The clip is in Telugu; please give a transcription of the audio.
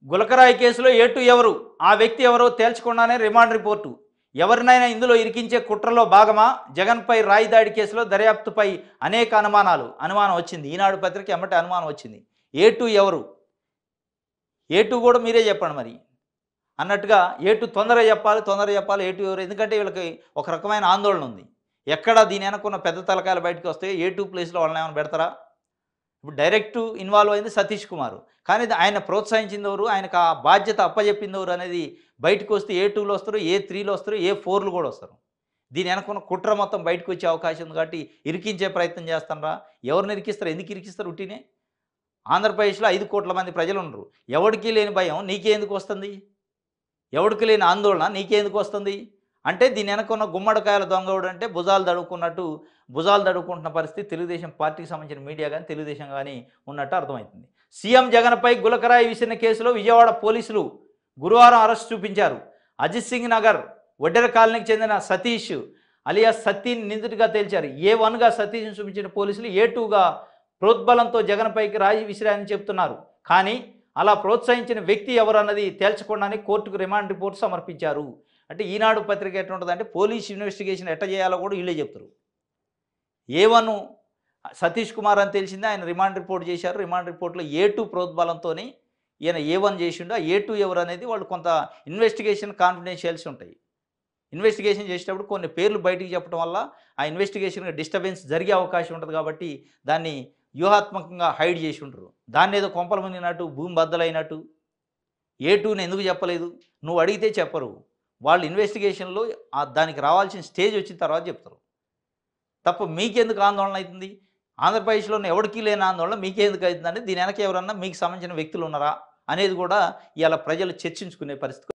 గులకరాయి కేసులో ఏటు ఎవరు ఆ వ్యక్తి ఎవరో తేల్చకుండానే రిమాండ్ రిపోర్టు ఎవరినైనా ఇందులో ఇరికించే కుట్రలో భాగమా జగన్పై రాయి దాడి కేసులో దర్యాప్తుపై అనేక అనుమానం వచ్చింది ఈనాడు పత్రిక ఎమ్మటే అనుమానం వచ్చింది ఏటు ఎవరు ఏటు కూడా మీరే చెప్పండి మరి అన్నట్టుగా ఏటు తొందరగా చెప్పాలి ఏటు ఎవరు ఎందుకంటే వీళ్ళకి ఒక రకమైన ఆందోళన ఉంది ఎక్కడ దీని వెనకున్న పెద్ద తలకాయలు బయటకు వస్తే ఏటు ప్లేస్లో వాళ్ళని ఏమైనా పెడతారా ఇప్పుడు డైరెక్ట్ ఇన్వాల్వ్ అయింది సతీష్ కుమార్ కానీ ఆయన ప్రోత్సహించింది ఎవరు ఆయనకు ఆ బాధ్యత అప్పచెప్పింది ఎవరు అనేది బయటకు వస్తే ఏ2లో వస్తారు ఏ3లో వస్తారు ఏ4లు కూడా వస్తారు దీని వెనకున్న కుట్ర మొత్తం బయటకు వచ్చే అవకాశం ఉంది కాబట్టి ఇరికించే ప్రయత్నం చేస్తారా ఎవరిని ఇరికిస్తారు ఎందుకు ఇరికిస్తారు ఉట్టినే ఆంధ్రప్రదేశ్లో 5 కోట్ల మంది ప్రజలు ఉన్నారు ఎవడికి లేని భయం నీకే ఎందుకు వస్తుంది ఎవడికి లేని ఆందోళన నీకే ఎందుకు వస్తుంది అంటే దీని వెనకున్న గుమ్మడికాయల దొంగవుడు అంటే భుజాలు దడుకుంటున్న పరిస్థితి తెలుగుదేశం పార్టీకి సంబంధించిన మీడియా కానీ తెలుగుదేశం కానీ ఉన్నట్టు అర్థమవుతుంది సీఎం జగన్పై గులకరాయి విసిరిన కేసులో విజయవాడ పోలీసులు గురువారం అరెస్ట్ చూపించారు అజిత్ సింగ్ నగర్ వడ్డెర కాలనీకి చెందిన సతీష్ అలియాస్ సతీని నిందితుడిగా తేల్చారు ఏ1గా సతీష్ను చూపించిన పోలీసులు ఏ2గా ప్రోద్బలంతో జగన్పైకి రాయి విసిరాయని చెబుతున్నారు కానీ అలా ప్రోత్సహించిన వ్యక్తి ఎవరన్నది తేల్చకుండానే కోర్టుకు రిమాండ్ రిపోర్ట్ సమర్పించారు అంటే ఈనాడు పత్రిక ఎట్లుంటుందంటే పోలీస్ ఇన్వెస్టిగేషన్ ఎట్ట చేయాలో కూడా వీళ్ళే చెప్తారు ఏ1 సతీష్ కుమార్ అని తెలిసిందే ఆయన రిమాండ్ రిపోర్ట్ చేశారు రిమాండ్ రిపోర్ట్లో ఏ2 ప్రోద్బలంతో ఈయన ఏ1 చేసిండు ఆ ఏ2 ఎవరు అనేది వాళ్ళు కొంత ఇన్వెస్టిగేషన్ కాన్ఫిడెన్షియల్స్ ఉంటాయి ఇన్వెస్టిగేషన్ చేసేటప్పుడు కొన్ని పేర్లు బయటికి చెప్పడం వల్ల ఆ ఇన్వెస్టిగేషన్కి డిస్టర్బెన్స్ జరిగే అవకాశం ఉంటుంది కాబట్టి దాన్ని వ్యూహాత్మకంగా హైడ్ చేసి ఉంటారు దాన్ని ఏదో కొంపల మునిగినట్టు భూమి బద్దలైనట్టు ఏ2ని ఎందుకు చెప్పలేదు నువ్వు అడిగితే చెప్పరు వాళ్ళు ఇన్వెస్టిగేషన్లో దానికి రావాల్సిన స్టేజ్ వచ్చిన తర్వాత చెప్తారు తప్ప మీకెందుకు ఆందోళన అవుతుంది ఆంధ్రప్రదేశ్లో ఎవరికి లేని ఆందోళన మీకెందుకు అవుతుందంటే దీని వెనక ఎవరన్నా మీకు సంబంధించిన వ్యక్తులు ఉన్నారా అనేది కూడా ఇవాళ ప్రజలు చర్చించుకునే పరిస్థితి